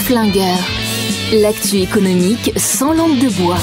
Flingueur. L'actu économique sans langue de bois.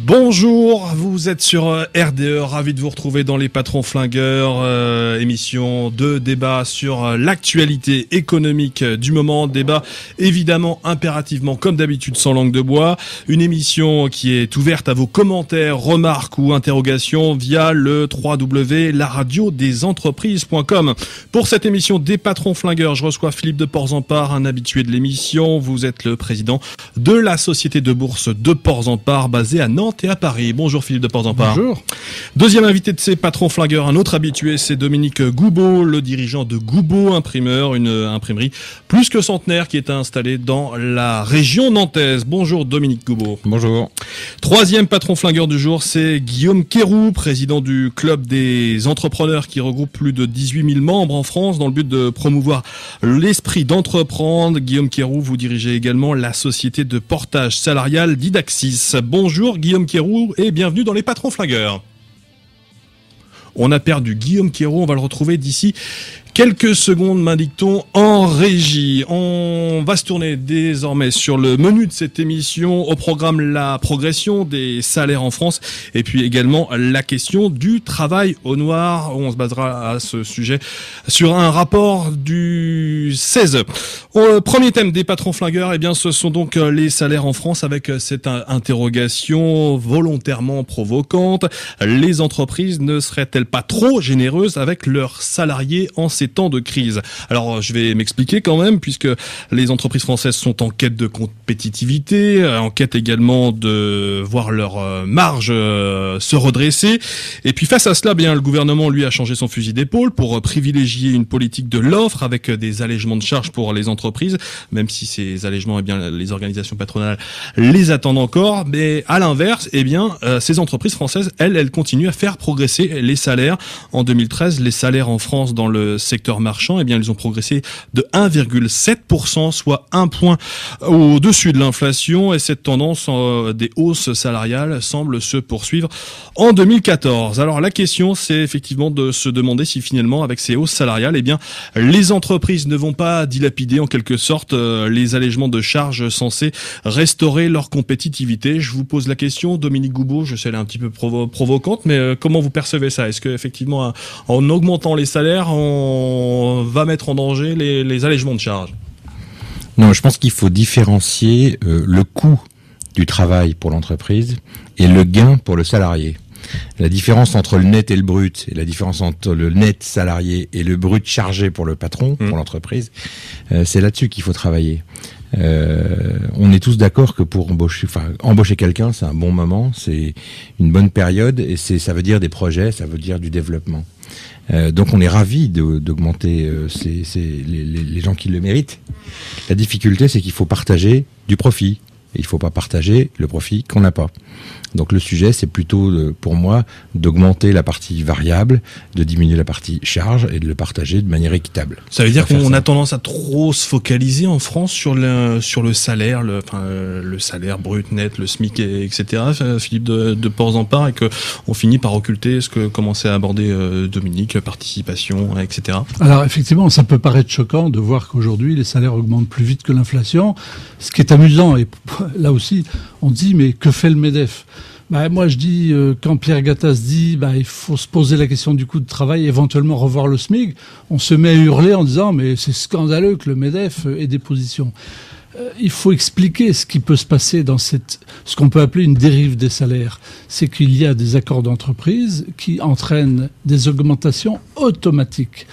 Bonjour, vous êtes sur RDE, ravi de vous retrouver dans Les Patrons Flingueurs, émission de débat sur l'actualité économique du moment, débat évidemment impérativement comme d'habitude sans langue de bois, une émission qui est ouverte à vos commentaires, remarques ou interrogations via le www.laradiodesentreprise.com. Pour cette émission des Patrons Flingueurs, je reçois Philippe de Porzampar, un habitué de l'émission, vous êtes le président de la société de bourse de Porzampar basée à Nantes et à Paris. Bonjour Philippe de Porzampar. Bonjour. Deuxième invité de ces Patrons Flingueurs, un autre habitué, c'est Dominique Goubeau, le dirigeant de Goubeau Imprimeur, une imprimerie plus que centenaire qui est installée dans la région nantaise. Bonjour Dominique Goubeau. Bonjour. Troisième patron flingueur du jour, c'est Guillaume Quéroux, président du club des entrepreneurs qui regroupe plus de 18 000 membres en France dans le but de promouvoir l'esprit d'entreprendre. Guillaume Quéroux, vous dirigez également la société de portage salarial Didaxis. Bonjour Guillaume Quéroux et bienvenue dans les Patrons Flingueurs. On a perdu Guillaume Quéroux, on va le retrouver d'ici quelques secondes, m'indique-t-on, en régie. On va se tourner désormais sur le menu de cette émission. Au programme, la progression des salaires en France et puis également la question du travail au noir. On se basera à ce sujet sur un rapport du 16. Premier thème des Patrons Flingueurs, eh bien, ce sont donc les salaires en France avec cette interrogation volontairement provocante. Les entreprises ne seraient-elles pas trop généreuses avec leurs salariés en ces temps de crise? Alors, je vais m'expliquer quand même, puisque les entreprises françaises sont en quête de compétitivité, en quête également de voir leur marge se redresser. Et puis face à cela, bien, le gouvernement, lui, a changé son fusil d'épaule pour privilégier une politique de l'offre avec des allègements de charges pour les entreprises, même si ces allègements, eh bien, les organisations patronales les attendent encore. Mais à l'inverse, eh bien, ces entreprises françaises, elles continuent à faire progresser les salaires. En 2013, les salaires en France dans le secteur marchand, eh bien, ils ont progressé de 1,7%, soit 1 point au-dessus de l'inflation, et cette tendance des hausses salariales semble se poursuivre en 2014. Alors, la question, c'est effectivement de se demander si finalement, avec ces hausses salariales, eh bien, les entreprises ne vont pas dilapider en quelque sorte les allègements de charges censés restaurer leur compétitivité. Je vous pose la question, Dominique Goubeau, je sais, elle est un petit peu provocante, mais comment vous percevez ça? Est-ce que effectivement, en augmentant les salaires, on va mettre en danger les allègements de charges? Non, je pense qu'il faut différencier le coût du travail pour l'entreprise et le gain pour le salarié. La différence entre le net et le brut, et la différence entre le net salarié et le brut chargé pour le patron, pour l'entreprise, c'est là-dessus qu'il faut travailler. On est tous d'accord que pour embaucher quelqu'un, c'est un bon moment, c'est une bonne période, et ça veut dire des projets, ça veut dire du développement. Donc on est ravis d'augmenter les gens qui le méritent. La difficulté, c'est qu'il faut partager du profit. Et il ne faut pas partager le profit qu'on n'a pas. Donc le sujet, c'est plutôt, pour moi, d'augmenter la partie variable, de diminuer la partie charge et de le partager de manière équitable. Ça veut dire qu'on a tendance à trop se focaliser en France sur le salaire, le salaire brut, net, le SMIC, etc. Philippe de Porzampar, et qu'on finit par occulter ce que commençait à aborder Dominique, participation, etc. Alors effectivement, ça peut paraître choquant de voir qu'aujourd'hui les salaires augmentent plus vite que l'inflation. Ce qui est amusant, et là aussi, on dit mais que fait le MEDEF? Moi je dis, quand Pierre Gattaz dit il faut se poser la question du coût de travail, éventuellement revoir le SMIC, on se met à hurler en disant mais c'est scandaleux que le MEDEF ait des positions. Il faut expliquer ce qui peut se passer dans ce qu'on peut appeler une dérive des salaires. C'est qu'il y a des accords d'entreprise qui entraînent des augmentations automatiques.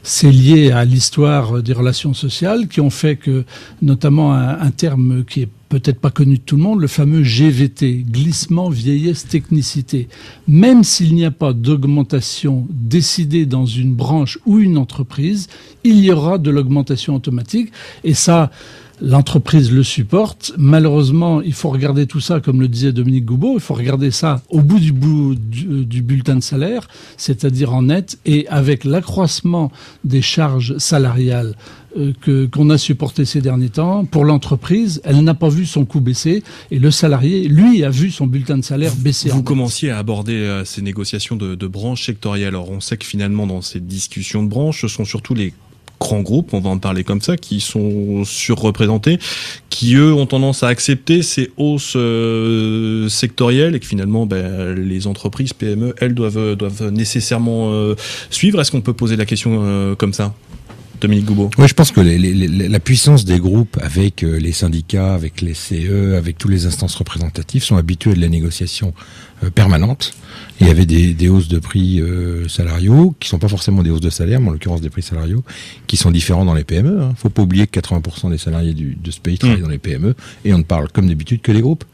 C'est lié à l'histoire des relations sociales qui ont fait que, notamment un terme qui est peut-être pas connu de tout le monde, le fameux GVT, glissement, vieillesse, technicité. Même s'il n'y a pas d'augmentation décidée dans une branche ou une entreprise, il y aura de l'augmentation automatique. Et ça, l'entreprise le supporte. Malheureusement, il faut regarder tout ça, comme le disait Dominique Goubeau, il faut regarder ça au bout du bulletin de salaire, c'est-à-dire en net, et avec l'accroissement des charges salariales qu'on a supporté ces derniers temps, pour l'entreprise, elle n'a pas vu son coût baisser, et le salarié, lui, a vu son bulletin de salaire baisser. Vous commenciez à aborder ces négociations de branches sectorielles. Alors on sait que finalement, dans ces discussions de branches, ce sont surtout les grands groupes, on va en parler comme ça, qui sont surreprésentés, qui eux ont tendance à accepter ces hausses sectorielles et que finalement les entreprises PME, elles doivent nécessairement suivre. Est-ce qu'on peut poser la question comme ça, Dominique Goubeau? Oui, je pense que la puissance des groupes avec les syndicats, avec les CE, avec toutes les instances représentatives sont habitués de la négociation permanente. Il y avait des hausses de prix salariaux qui sont pas forcément des hausses de salaire, mais en l'occurrence des prix salariaux qui sont différents dans les PME. Faut pas oublier que 80% des salariés de ce pays travaillent dans les PME et on ne parle comme d'habitude que des groupes.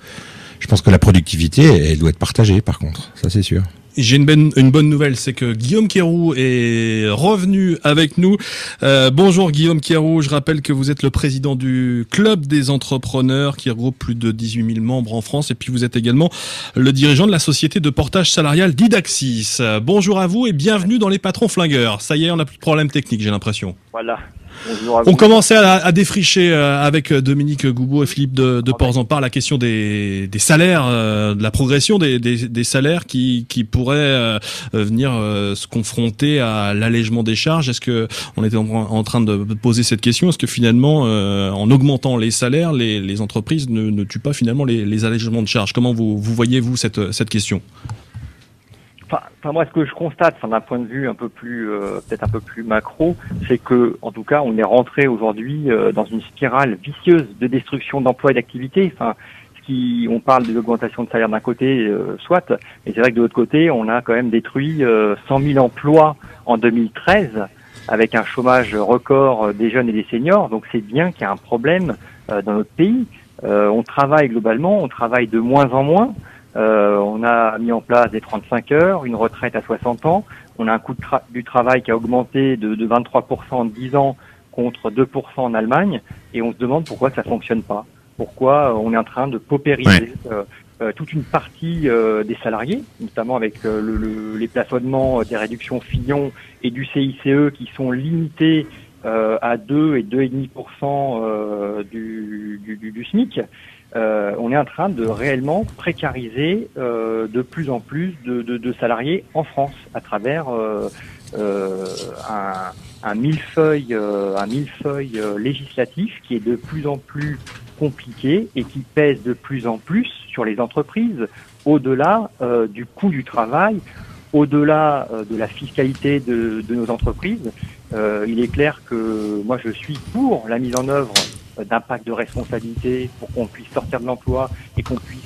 Je pense que la productivité, elle doit être partagée par contre, ça c'est sûr. J'ai une bonne nouvelle, c'est que Guillaume Quéroux est revenu avec nous. Bonjour Guillaume Quéroux, je rappelle que vous êtes le président du Club des entrepreneurs qui regroupe plus de 18 000 membres en France et puis vous êtes également le dirigeant de la société de portage salarial Didaxis. Bonjour à vous et bienvenue dans les patrons flingueurs. Ça y est, on n'a plus de problème technique, j'ai l'impression. Voilà. Bonjour à vous. On commençait à défricher avec Dominique Goubeau et Philippe de Porzampar la question des salaires, de la progression des salaires qui pourraient venir se confronter à l'allègement des charges. Est-ce que on était en train de poser cette question? Est-ce que finalement, en augmentant les salaires, les entreprises ne tuent pas finalement les allègements de charges? Comment vous voyez-vous cette question? Enfin, moi, ce que je constate, d'un point de vue un peu plus, peut-être un peu plus macro, c'est que, en tout cas, on est rentré aujourd'hui dans une spirale vicieuse de destruction d'emplois et d'activités. On parle de l'augmentation de salaire d'un côté, soit, mais c'est vrai que de l'autre côté, on a quand même détruit 100 000 emplois en 2013, avec un chômage record des jeunes et des seniors. Donc, c'est bien qu'il y a un problème dans notre pays. On travaille globalement, on travaille de moins en moins. On a mis en place des 35 heures, une retraite à 60 ans. On a un coût du travail qui a augmenté de 23% en 10 ans contre 2% en Allemagne. Et on se demande pourquoi ça fonctionne pas. Pourquoi on est en train de paupériser toute une partie des salariés, notamment avec les plafonnements des réductions Fillon et du CICE qui sont limités à 2 et 2,5% du SMIC. On est en train de réellement précariser de plus en plus de salariés en France à travers un millefeuille législatif qui est de plus en plus compliqué et qui pèse de plus en plus sur les entreprises, au-delà du coût du travail, au-delà de la fiscalité de nos entreprises. Il est clair que moi je suis pour la mise en œuvre d'un pacte de responsabilité pour qu'on puisse sortir de l'emploi et qu'on puisse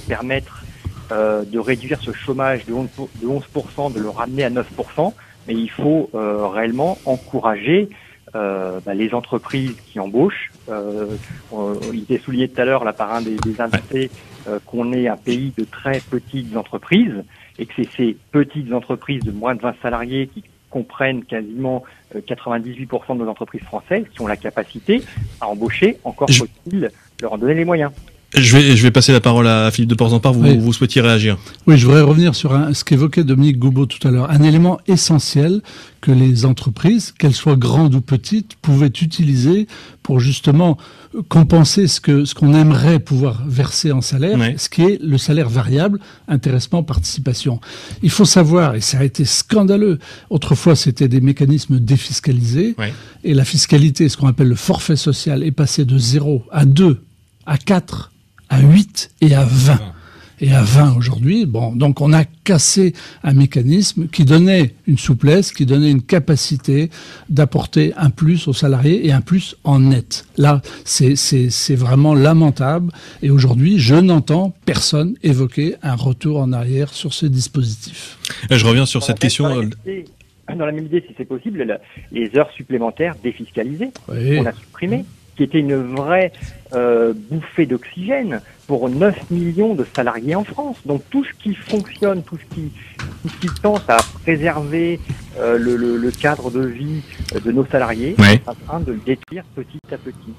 permettre de réduire ce chômage de 11%, de le ramener à 9%. Mais il faut réellement encourager les entreprises qui embauchent. Il était souligné tout à l'heure là, par un des invités qu'on est un pays de très petites entreprises et que c'est ces petites entreprises de moins de 20 salariés qui comprennent quasiment 98% de nos entreprises françaises qui ont la capacité à embaucher, encore faut-il leur en donner les moyens. Je vais passer la parole à Philippe de Porzampar, vous souhaitiez réagir? Oui, je voudrais revenir sur ce qu'évoquait Dominique Goubeau tout à l'heure. Un élément essentiel que les entreprises, qu'elles soient grandes ou petites, pouvaient utiliser pour justement compenser ce qu'on aimerait pouvoir verser en salaire, ce qui est le salaire variable, intéressement, participation. Il faut savoir, et ça a été scandaleux, autrefois c'était des mécanismes défiscalisés, et la fiscalité, ce qu'on appelle le forfait social, est passé de 0 à 2, à 4, à 8 et à 20. Et à 20 aujourd'hui, donc on a cassé un mécanisme qui donnait une souplesse, qui donnait une capacité d'apporter un plus aux salariés et un plus en net. Là, c'est vraiment lamentable. Et aujourd'hui, je n'entends personne évoquer un retour en arrière sur ce dispositif. Et je reviens sur cette question. Dans la même idée, si c'est possible, les heures supplémentaires défiscalisées, on a supprimé, qui était une vraie bouffée d'oxygène pour 9 millions de salariés en France. Donc tout ce qui fonctionne, tout ce qui tente à préserver le cadre de vie de nos salariés, est en train de le détruire petit à petit.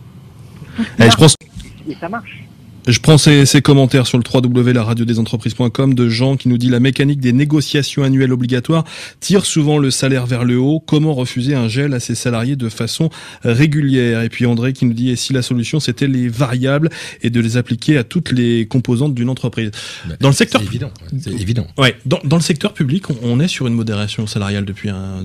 Et ça marche. Je prends ces commentaires sur le www.laradiodesentreprise.com de Jean qui nous dit: la mécanique des négociations annuelles obligatoires tire souvent le salaire vers le haut. Comment refuser un gel à ses salariés de façon régulière? Et puis André qui nous dit: et si la solution c'était les variables et de les appliquer à toutes les composantes d'une entreprise? Dans le secteur, c'est évident. Ouais, dans le secteur public, on est sur une modération salariale depuis un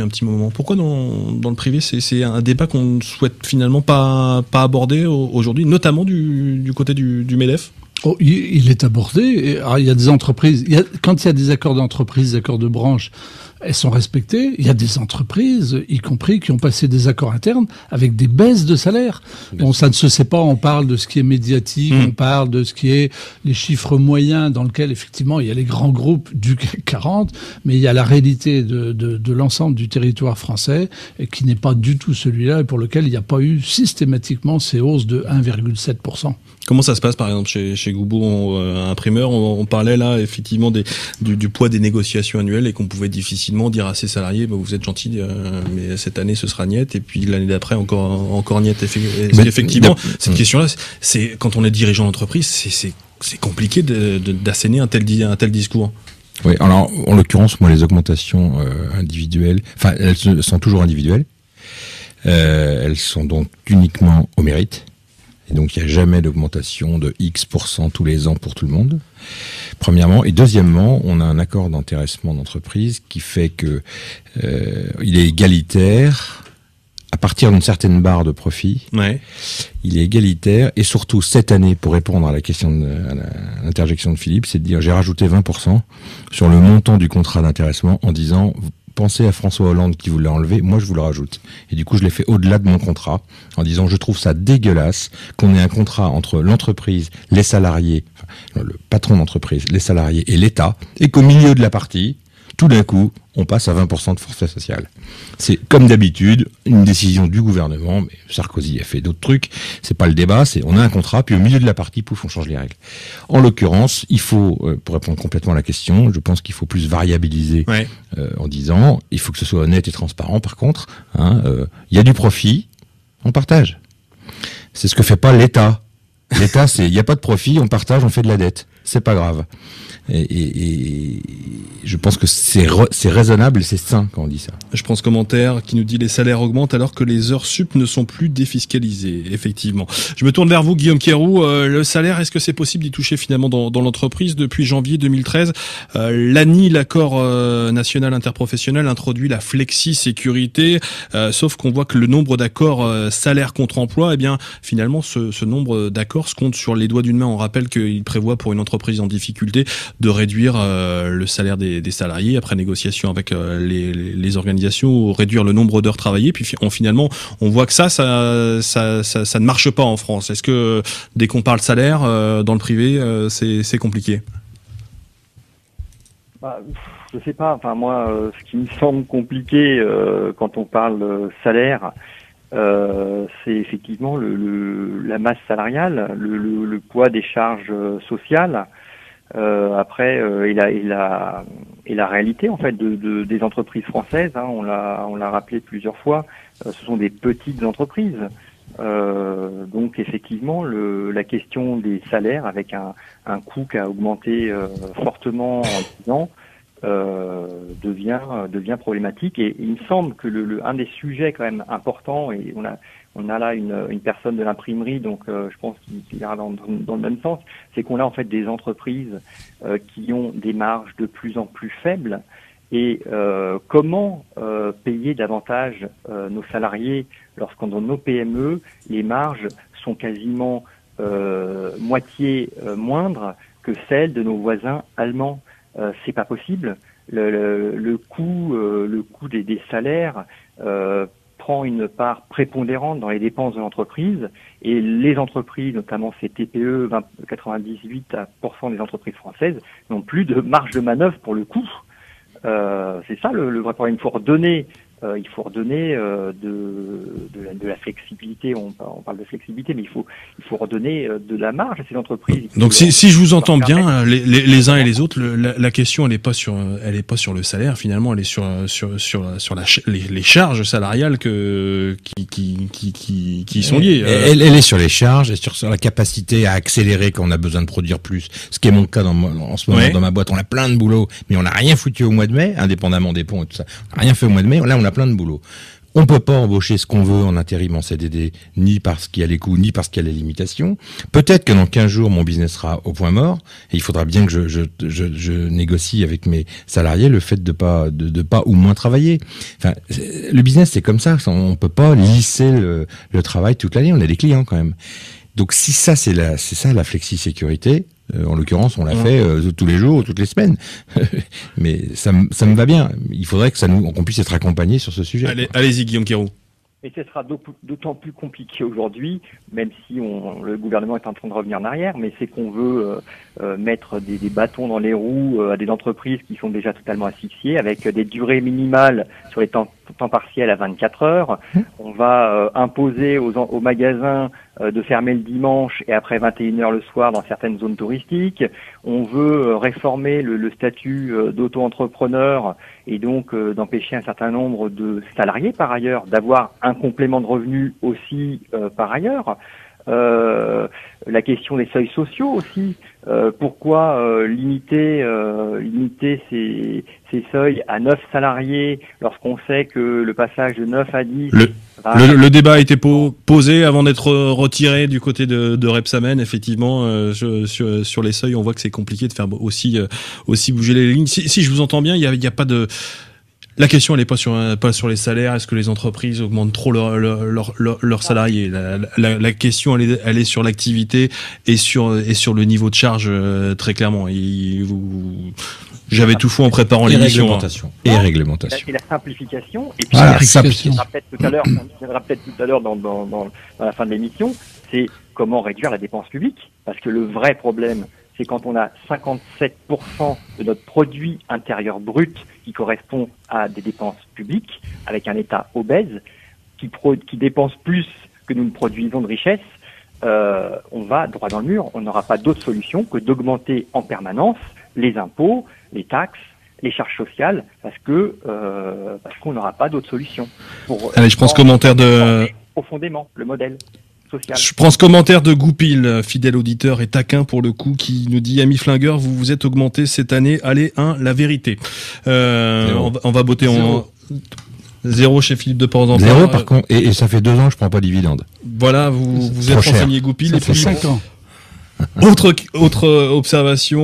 petit moment. Pourquoi dans le privé, c'est un débat qu'on ne souhaite finalement pas aborder aujourd'hui, notamment du côté du MEDEF? Oh, il est abordé. Alors, il y a des entreprises. Quand il y a des accords d'entreprise, des accords de branche, elles sont respectées. Il y a des entreprises, y compris, qui ont passé des accords internes avec des baisses de salaire. Bon, ça ne se sait pas. On parle de ce qui est médiatique, on parle de ce qui est les chiffres moyens dans lesquels, effectivement, il y a les grands groupes du CAC 40, mais il y a la réalité de l'ensemble du territoire français qui n'est pas du tout celui-là et pour lequel il n'y a pas eu systématiquement ces hausses de 1,7%. Comment ça se passe, par exemple, chez Goubou, imprimeur? On parlait là, effectivement, du poids des négociations annuelles et qu'on pouvait difficilement dire à ses salariés, bah, vous êtes gentils, mais cette année, ce sera niet, et puis l'année d'après, encore niet. Effectivement, cette question-là, c'est, quand on est dirigeant d'entreprise, c'est compliqué d'asséner un tel discours. Oui, alors, en l'occurrence, moi, les augmentations individuelles, enfin, elles sont toujours individuelles. Elles sont donc uniquement au mérite. Et donc, il n'y a jamais d'augmentation de X% tous les ans pour tout le monde, premièrement. Et deuxièmement, on a un accord d'intéressement d'entreprise qui fait que il est égalitaire à partir d'une certaine barre de profit. Ouais. Il est égalitaire. Et surtout, cette année, pour répondre à la question à l'interjection de Philippe, c'est de dire, j'ai rajouté 20% sur le montant du contrat d'intéressement en disant... Pensez à François Hollande qui vous l'a enlevé, moi je vous le rajoute. Et du coup je l'ai fait au-delà de mon contrat, en disant je trouve ça dégueulasse qu'on ait un contrat entre l'entreprise, les salariés, enfin, le patron d'entreprise, les salariés et l'État, et qu'au milieu de la partie, tout d'un coup, on passe à 20% de forfait social. C'est comme d'habitude une décision du gouvernement, mais Sarkozy a fait d'autres trucs, c'est pas le débat, c'est on a un contrat, puis au milieu de la partie, pouf, on change les règles. En l'occurrence, il faut, pour répondre complètement à la question, je pense qu'il faut plus variabiliser en disant, il faut que ce soit honnête et transparent par contre, y a du profit, on partage. C'est ce que fait pas l'État. L'État, c'est, il n'y a pas de profit, on partage, on fait de la dette. C'est pas grave. Et je pense que c'est raisonnable et c'est sain quand on dit ça. Je prends ce commentaire qui nous dit: les salaires augmentent alors que les heures sup ne sont plus défiscalisées. Effectivement. Je me tourne vers vous, Guillaume Quéroux. Le salaire, est-ce que c'est possible d'y toucher finalement dans l'entreprise? Depuis janvier 2013, l'ANI, l'accord national interprofessionnel, introduit la flexi-sécurité, sauf qu'on voit que le nombre d'accords salaire contre emploi, eh bien, finalement, ce nombre d'accords se compte sur les doigts d'une main. On rappelle qu'il prévoit pour une entreprise en difficulté de réduire le salaire des salariés après négociation avec les organisations, ou réduire le nombre d'heures travaillées. Puis finalement, on voit que ça ne marche pas en France. Est-ce que dès qu'on parle salaire dans le privé, c'est compliqué? Je sais pas. Enfin moi, ce qui me semble compliqué quand on parle salaire, c'est effectivement la masse salariale, le poids des charges sociales. Après, et la réalité en fait des entreprises françaises, on l'a rappelé plusieurs fois, ce sont des petites entreprises. Donc effectivement, la question des salaires avec un coût qui a augmenté fortement en 10 ans devient problématique. Et il me semble que un des sujets quand même importants, et on a là une personne de l'imprimerie, donc je pense qu'il ira dans le même sens, c'est qu'on a en fait des entreprises qui ont des marges de plus en plus faibles. Et comment payer davantage nos salariés lorsqu'on dans nos PME, les marges sont quasiment moitié moindres que celles de nos voisins allemands. C'est pas possible. Le coût des salaires prend une part prépondérante dans les dépenses de l'entreprise, et les entreprises, notamment ces TPE, 98% des entreprises françaises, n'ont plus de marge de manœuvre pour le coût. C'est ça le vrai problème. Il faut redonner il faut redonner de la flexibilité. On parle de flexibilité, mais il faut redonner de la marge à ces entreprises. Donc si je vous entends bien, les uns et les autres, la question elle est pas sur le salaire finalement, elle est sur les charges salariales qui sont liées. Elle est sur les charges et sur la capacité à accélérer quand on a besoin de produire plus. Ce qui est mon cas en ce moment dans ma boîte. On a plein de boulot, mais on n'a rien foutu au mois de mai, indépendamment des ponts et tout ça. On n'a rien fait au mois de mai. Là, on a plein de boulot. On peut pas embaucher ce qu'on veut en intérim, en CDD, ni parce qu'il y a les coûts, ni parce qu'il y a les limitations. Peut-être que dans 15 jours, mon business sera au point mort, et il faudra bien que je négocie avec mes salariés le fait de pas ou moins travailler. Enfin, le business, c'est comme ça. On peut pas lisser le travail toute l'année. On a des clients quand même. Donc si ça, c'est ça la flexi-sécurité, en l'occurrence, on l'a fait tous les jours, toutes les semaines. Mais ça me va bien. Il faudrait qu'on puisse être accompagné sur ce sujet. Allez-y, Guillaume Quéroux. Et ce sera d'autant plus compliqué aujourd'hui, même si le gouvernement est en train de revenir en arrière, mais c'est qu'on veut mettre des bâtons dans les roues à des entreprises qui sont déjà totalement asphyxiées, avec des durées minimales sur les temps partiels à 24 heures. On va imposer aux magasins de fermer le dimanche et après 21h le soir dans certaines zones touristiques. On veut réformer le statut d'auto-entrepreneur et donc d'empêcher un certain nombre de salariés par ailleurs d'avoir un complément de revenu aussi par ailleurs. La question des seuils sociaux aussi. Pourquoi limiter ces seuils à 9 salariés lorsqu'on sait que le passage de 9 à 10... Le débat a été posé avant d'être retiré du côté de Repsamen. Effectivement, sur les seuils, on voit que c'est compliqué de faire aussi bouger les lignes. Si je vous entends bien, il y a pas de... La question, elle n'est pas sur les salaires. Est-ce que les entreprises augmentent trop leurs salariés? La question, elle est sur l'activité et sur le niveau de charge, très clairement. J'avais tout fou en préparant l'émission. Et réglementation. Et la simplification. Et puis, on viendra peut-être tout à l'heure dans la fin de l'émission, c'est comment réduire la dépense publique. Parce que le vrai problème, c'est quand on a 57% de notre produit intérieur brut qui correspond à des dépenses publiques, avec un État obèse, qui dépense plus que nous ne produisons de richesse, on va droit dans le mur. On n'aura pas d'autre solution que d'augmenter en permanence les impôts, les taxes, les charges sociales, parce qu'on n'aura pas d'autre solution. Allez, je pense commentaire de... Profondément, le modèle. Je prends ce commentaire de Goupil, fidèle auditeur et taquin pour le coup, qui nous dit: Ami Flingueur, vous vous êtes augmenté cette année. Allez, la vérité. On va botter en 0 chez Philippe de Porzampin. 0 par contre, et ça fait 2 ans que je prends pas de dividende. Voilà, vous êtes renseigné Goupil. Ça fait 5 ans. Autre observation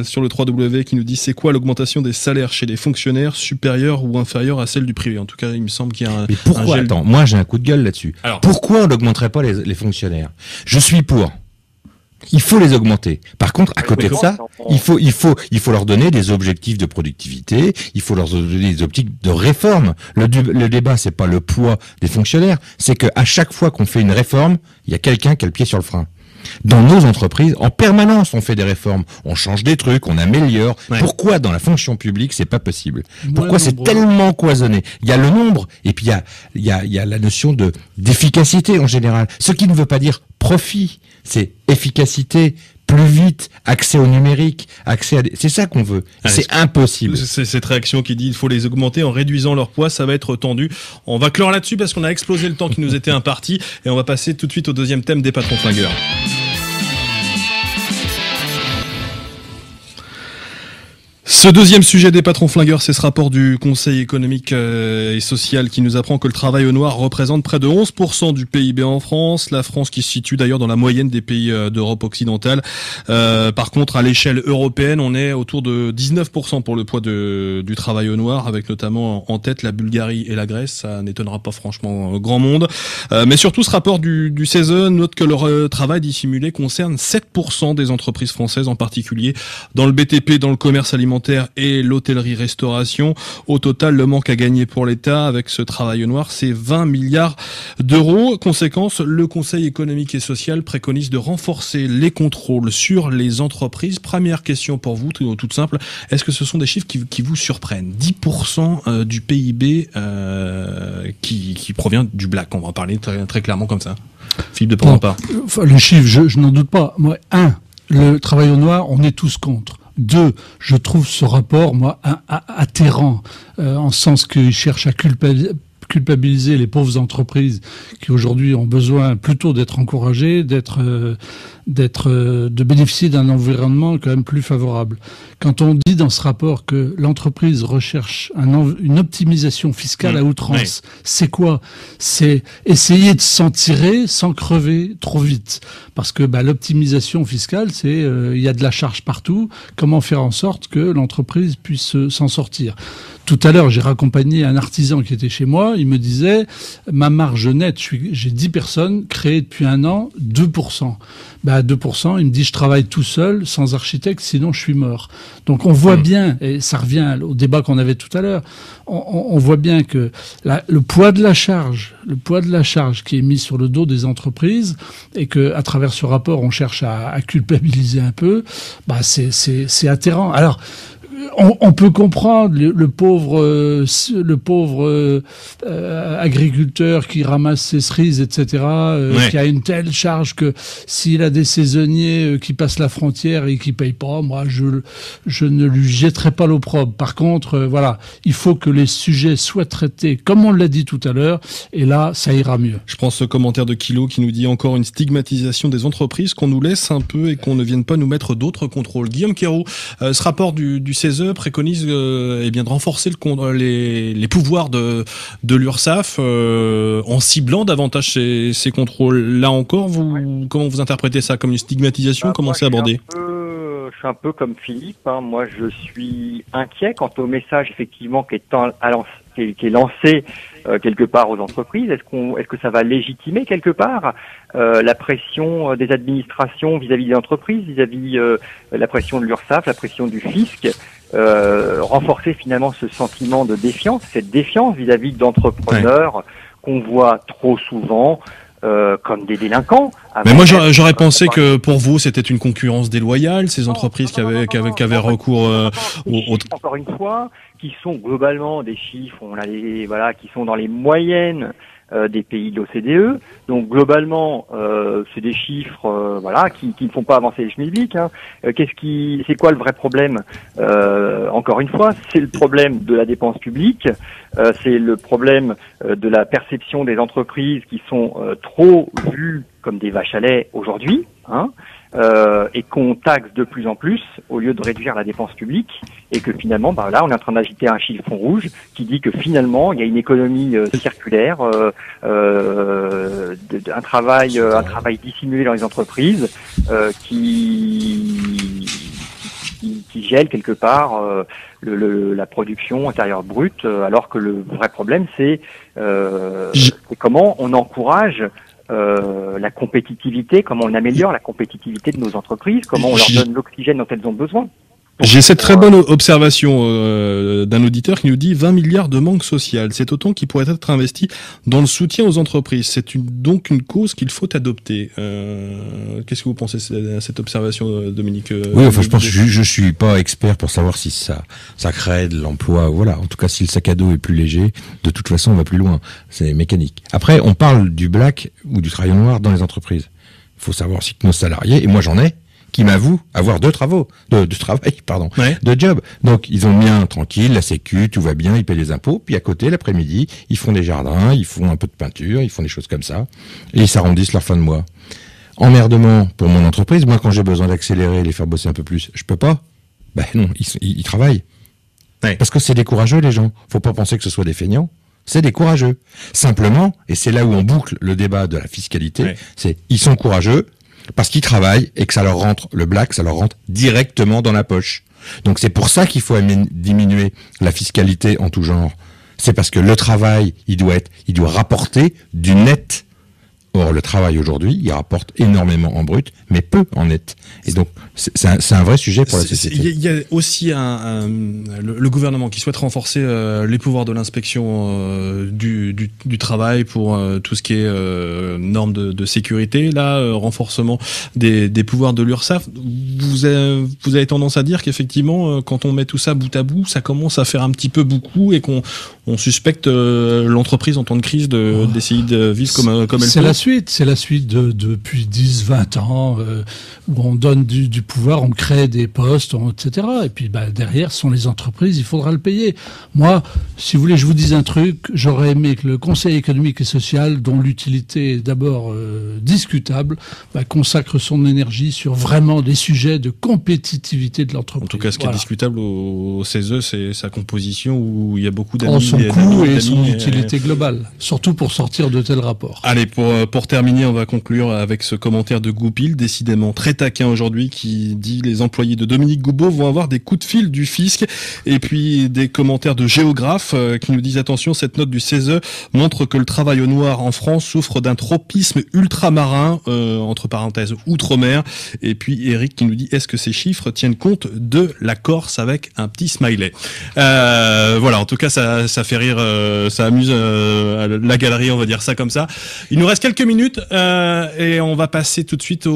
sur le 3W qui nous dit: c'est quoi l'augmentation des salaires chez les fonctionnaires, supérieure ou inférieure à celle du privé? En tout cas, il me semble qu'il y a un... Mais pourquoi? Attends, moi j'ai un coup de gueule là-dessus. Alors, pourquoi on n'augmenterait pas les fonctionnaires? Je suis pour. Il faut les augmenter. Par contre, à côté de ça, il faut leur donner des objectifs de productivité, il faut leur donner des objectifs de réforme. Le débat, c'est pas le poids des fonctionnaires, c'est que à chaque fois qu'on fait une réforme, il y a quelqu'un qui a le pied sur le frein. Dans nos entreprises, en permanence, on fait des réformes, on change des trucs, on améliore. Ouais. Pourquoi dans la fonction publique, c'est pas possible? Pourquoi c'est tellement cloisonné? Il y a le nombre, et puis il y a la notion d'efficacité en général. Ce qui ne veut pas dire profit, c'est efficacité, plus vite, accès au numérique, c'est ça qu'on veut. C'est impossible. C'est cette réaction qui dit il faut les augmenter en réduisant leur poids, ça va être tendu. On va clore là-dessus parce qu'on a explosé le temps qui nous était imparti et on va passer tout de suite au deuxième thème des patrons flingueurs. Ce deuxième sujet des patrons flingueurs, c'est ce rapport du Conseil économique et social qui nous apprend que le travail au noir représente près de 11% du PIB en France. La France qui se situe d'ailleurs dans la moyenne des pays d'Europe occidentale. Par contre, à l'échelle européenne, on est autour de 19% pour le poids du travail au noir, avec notamment en tête la Bulgarie et la Grèce. Ça n'étonnera pas franchement grand monde. Mais surtout, ce rapport du CESE note que leur travail dissimulé concerne 7% des entreprises françaises, en particulier dans le BTP, dans le commerce alimentaire l'agroalimentaire et l'hôtellerie-restauration. Au total, le manque à gagner pour l'État avec ce travail au noir, c'est 20 milliards d'euros. Conséquence, le Conseil économique et social préconise de renforcer les contrôles sur les entreprises. Première question pour vous, toute simple. Est-ce que ce sont des chiffres qui vous surprennent? 10% du PIB qui provient du black. On va en parler très, très clairement comme ça. Philippe de Porrempart. Les chiffres, je n'en doute pas. Moi, le travail au noir, on est tous contre. 2, je trouve ce rapport, moi, atterrant, en sens qu'il cherche à culpabiliser les pauvres entreprises qui aujourd'hui ont besoin plutôt d'être encouragées, de bénéficier d'un environnement quand même plus favorable. Quand on dit dans ce rapport que l'entreprise recherche une optimisation fiscale à outrance, c'est quoi? C'est essayer de s'en tirer sans crever trop vite. Parce que l'optimisation fiscale, c'est il y a de la charge partout. Comment faire en sorte que l'entreprise puisse s'en sortir? Tout à l'heure, j'ai raccompagné un artisan qui était chez moi. Il me disait, ma marge nette, j'ai 10 personnes créées depuis un an, 2%. 2%, il me dit, je travaille tout seul, sans architecte, sinon je suis mort. Donc on voit bien, et ça revient au débat qu'on avait tout à l'heure, on voit bien que le poids de la charge qui est mis sur le dos des entreprises, et que à travers ce rapport, on cherche à culpabiliser un peu, c'est atterrant. Alors, on peut comprendre le pauvre agriculteur qui ramasse ses cerises, etc., qui a une telle charge que s'il a des saisonniers qui passent la frontière et qui payent pas, moi je ne lui jetterai pas l'opprobre. Par contre, il faut que les sujets soient traités comme on l'a dit tout à l'heure, et là ça ira mieux. Je prends ce commentaire de Kilo qui nous dit encore une stigmatisation des entreprises, qu'on nous laisse un peu et qu'on ne vienne pas nous mettre d'autres contrôles. Guillaume Quéroux, ce rapport du CESE préconise de renforcer les pouvoirs de l'URSSAF en ciblant davantage ces contrôles. Là encore, comment vous interprétez ça? Comme une stigmatisation? Comment c'est abordé? Je suis un peu comme Philippe. Moi, je suis inquiet quant au message effectivement qui est lancé quelque part aux entreprises. Est-ce que ça va légitimer quelque part la pression des administrations vis-à-vis des entreprises, vis-à-vis la pression de l'URSSAF, la pression du fisc, renforcer finalement ce sentiment de défiance, cette défiance vis-à-vis d'entrepreneurs qu'on voit trop souvent comme des délinquants. Mais moi j'aurais pensé que pour vous c'était une concurrence déloyale, ces entreprises qui avaient recours au... Encore une fois, qui sont globalement des chiffres, qui sont dans les moyennes des pays de l'OCDE. Donc globalement, c'est des chiffres qui ne font pas avancer les schmilblick. C'est quoi le vrai problème? Encore une fois, c'est le problème de la dépense publique, c'est le problème de la perception des entreprises qui sont trop vues comme des vaches à lait aujourd'hui, et qu'on taxe de plus en plus au lieu de réduire la dépense publique, et que finalement, là, on est en train d'agiter un chiffon rouge qui dit que finalement, il y a une économie circulaire, un travail dissimulé dans les entreprises qui gèle quelque part la production intérieure brute, alors que le vrai problème, c'est comment on encourage la compétitivité, comment on améliore la compétitivité de nos entreprises, comment on leur donne l'oxygène dont elles ont besoin. J'ai cette très bonne observation d'un auditeur qui nous dit 20 milliards de manque social. C'est autant qui pourrait être investi dans le soutien aux entreprises. C'est donc une cause qu'il faut adopter. Qu'est-ce que vous pensez à cette observation, Dominique? Oui, je pense que je suis pas expert pour savoir si ça crée de l'emploi. Voilà. En tout cas, si le sac à dos est plus léger, de toute façon, on va plus loin. C'est mécanique. Après, on parle du black ou du travail noir dans les entreprises. Il faut savoir aussi que nos salariés, et moi j'en ai, qui m'avouent avoir de travail, de job. Donc, ils ont bien tranquille, la sécu, tout va bien, ils paient les impôts, puis à côté, l'après-midi, ils font des jardins, ils font un peu de peinture, ils font des choses comme ça, et ils s'arrondissent leur fin de mois. Emmerdement pour mon entreprise, moi, quand j'ai besoin d'accélérer, les faire bosser un peu plus, je peux pas. Non, ils travaillent. Ouais. Parce que c'est des courageux, les gens. Faut pas penser que ce soit des feignants. C'est des courageux. Simplement, et c'est là où on boucle le débat de la fiscalité, ils sont courageux, parce qu'ils travaillent et que ça leur rentre, le black, ça leur rentre directement dans la poche. Donc c'est pour ça qu'il faut diminuer la fiscalité en tout genre. C'est parce que le travail, il doit rapporter du net Or, le travail aujourd'hui, il rapporte énormément en brut, mais peu en net. Et donc, c'est un vrai sujet pour la société. Il y a aussi le gouvernement qui souhaite renforcer les pouvoirs de l'inspection du travail pour tout ce qui est normes de sécurité. Là, renforcement des pouvoirs de l'URSSAF. Vous avez tendance à dire qu'effectivement, quand on met tout ça bout à bout, ça commence à faire un petit peu beaucoup et qu'on suspecte l'entreprise en temps de crise d'essayer de vivre comme elle peut. C'est la suite depuis 10, 20 ans où on donne du pouvoir, on crée des postes, etc. Et puis derrière, ce sont les entreprises, il faudra le payer. Moi, si vous voulez, je vous dis un truc, j'aurais aimé que le Conseil économique et social, dont l'utilité est d'abord discutable, consacre son énergie sur vraiment des sujets de compétitivité de l'entreprise. En tout cas, ce qui est discutable au CESE, c'est sa composition où il y a beaucoup d'amis. Son coût et son utilité globale, surtout pour sortir de tels rapports. Allez, pour terminer, on va conclure avec ce commentaire de Goupil, décidément très taquin aujourd'hui, qui dit: les employés de Dominique Goubeau vont avoir des coups de fil du fisc. Et puis des commentaires de Géographe qui nous disent: attention, cette note du CESE montre que le travail au noir en France souffre d'un tropisme ultramarin, entre parenthèses outre-mer. Et puis Eric qui nous dit: est-ce que ces chiffres tiennent compte de la Corse, avec un petit smiley. Voilà, en tout cas ça fait rire, ça amuse la galerie, on va dire ça comme ça. Il nous reste quelques minutes et on va passer tout de suite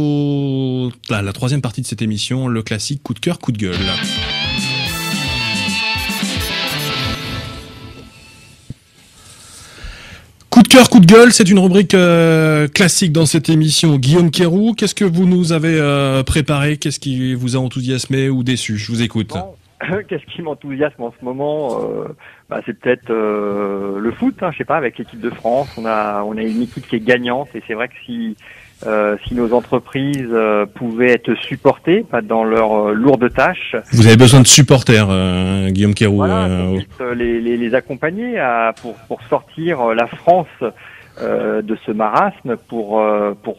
à la troisième partie de cette émission, le classique coup de cœur, coup de gueule. Coup de cœur, coup de gueule, c'est une rubrique classique dans cette émission. Guillaume Quéroux, qu'est-ce que vous nous avez préparé? Qu'est-ce qui vous a enthousiasmé ou déçu? Je vous écoute. Qu'est-ce qui m'enthousiasme en ce moment? C'est peut-être le foot, je sais pas, avec l'équipe de France. On a une équipe qui est gagnante, et c'est vrai que si nos entreprises pouvaient être supportées dans leurs lourdes tâches. Vous avez besoin de supporters, Guillaume Quéroux. Voilà, les accompagner pour sortir la France de ce marasme, pour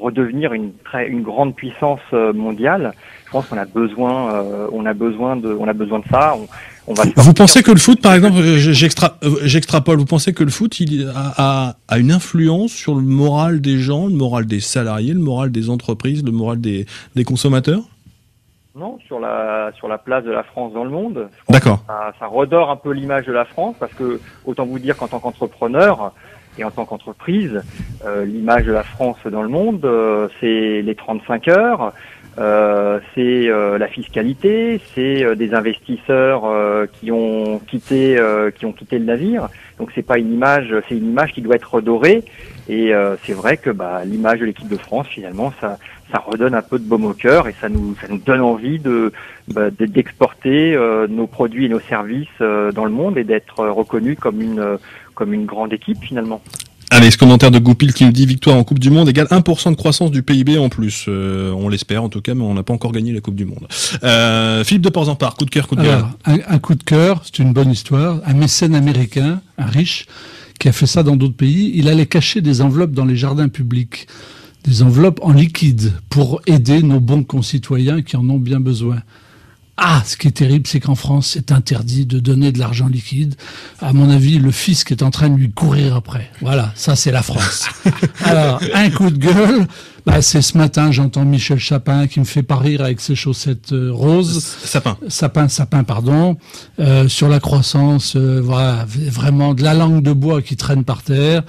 redevenir une grande puissance mondiale. Je pense qu'on a besoin de ça. Vous pensez que le foot, par exemple, j'extrapole, vous pensez que le foot a une influence sur le moral des gens, le moral des salariés, le moral des entreprises, le moral des consommateurs? Non, sur la place de la France dans le monde. D'accord. Ça redore un peu l'image de la France, parce que autant vous dire qu'en tant qu'entrepreneur et en tant qu'entreprise, l'image de la France dans le monde, c'est les 35 heures. C'est la fiscalité, c'est des investisseurs qui ont quitté le navire. Donc c'est une image qui doit être redorée. Et c'est vrai que l'image de l'équipe de France, finalement, ça redonne un peu de baume au cœur, et ça nous donne envie d'exporter nos produits et nos services dans le monde, et d'être reconnus comme une grande équipe finalement. Allez, ce commentaire de Goupil qui nous dit: victoire en Coupe du Monde égale 1% de croissance du PIB en plus. On l'espère en tout cas, mais on n'a pas encore gagné la Coupe du Monde. Philippe de Porzampar, coup de cœur, coup de gueule. Un coup de cœur, c'est une bonne histoire. Un mécène américain, un riche, qui a fait ça dans d'autres pays. Il allait cacher des enveloppes dans les jardins publics, des enveloppes en liquide, pour aider nos bons concitoyens qui en ont bien besoin. Ce qui est terrible, c'est qu'en France, c'est interdit de donner de l'argent liquide. À mon avis, le fisc est en train de lui courir après. Voilà, ça c'est la France. Alors, un coup de gueule, c'est ce matin, j'entends Michel Sapin qui me fait pas rire avec ses chaussettes roses. Sapin, pardon. Sur la croissance, voilà, vraiment de la langue de bois qui traîne par terre.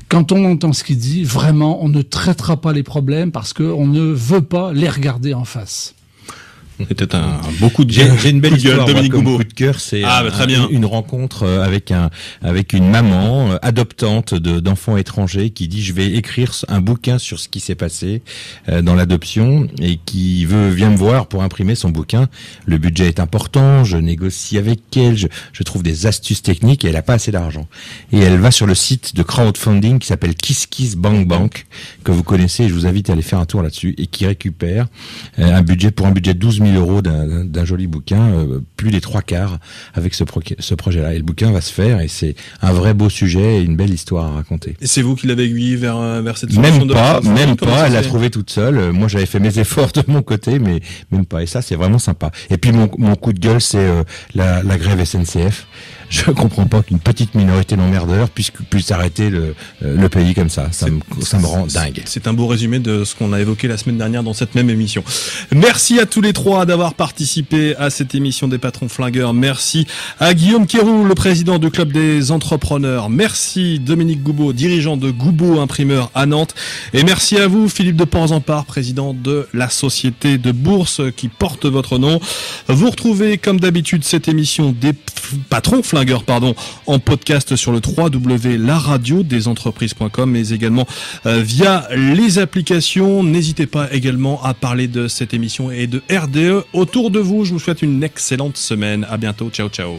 Quand on entend ce qu'il dit, vraiment, on ne traitera pas les problèmes parce qu'on ne veut pas les regarder en face. C'était un beau coup de gueule. J'ai une belle histoire, Dominique Goubeau. Coup de cœur, c'est très bien. Une rencontre avec une maman adoptante d'enfants étrangers qui dit: je vais écrire un bouquin sur ce qui s'est passé dans l'adoption, et qui vient me voir pour imprimer son bouquin. Le budget est important, je négocie avec elle, je trouve des astuces techniques, et elle a pas assez d'argent. Et elle va sur le site de crowdfunding qui s'appelle KissKissBankBank, que vous connaissez, et je vous invite à aller faire un tour là-dessus, et qui récupère un budget de 12 000 euros d'un joli bouquin, plus des 3/4 avec ce projet-là. Et le bouquin va se faire, et c'est un vrai beau sujet et une belle histoire à raconter. Et c'est vous qui l'avez aiguillé vers cette solution? Même pas, elle l'a trouvé toute seule. Moi, j'avais fait mes efforts de mon côté, mais même pas. Et ça, c'est vraiment sympa. Et puis, mon coup de gueule, c'est la grève SNCF. je comprends pas qu'une petite minorité d'emmerdeurs puisse arrêter le pays comme ça. Ça me rend dingue. C'est un beau résumé de ce qu'on a évoqué la semaine dernière dans cette même émission. Merci à tous les trois d'avoir participé à cette émission des patrons flingueurs. Merci à Guillaume Quéroux, le président du club des entrepreneurs. Merci Dominique Goubeau, dirigeant de Goubeau Imprimeur à Nantes. Et merci à vous Philippe de Porzampar, président de la société de bourse qui porte votre nom. Vous retrouvez comme d'habitude cette émission des patrons flingueurs en podcast sur le www.laradiodesentreprise.com, mais également via les applications. N'hésitez pas également à parler de cette émission et de RDE autour de vous. Je vous souhaite une excellente semaine. À bientôt. Ciao, ciao.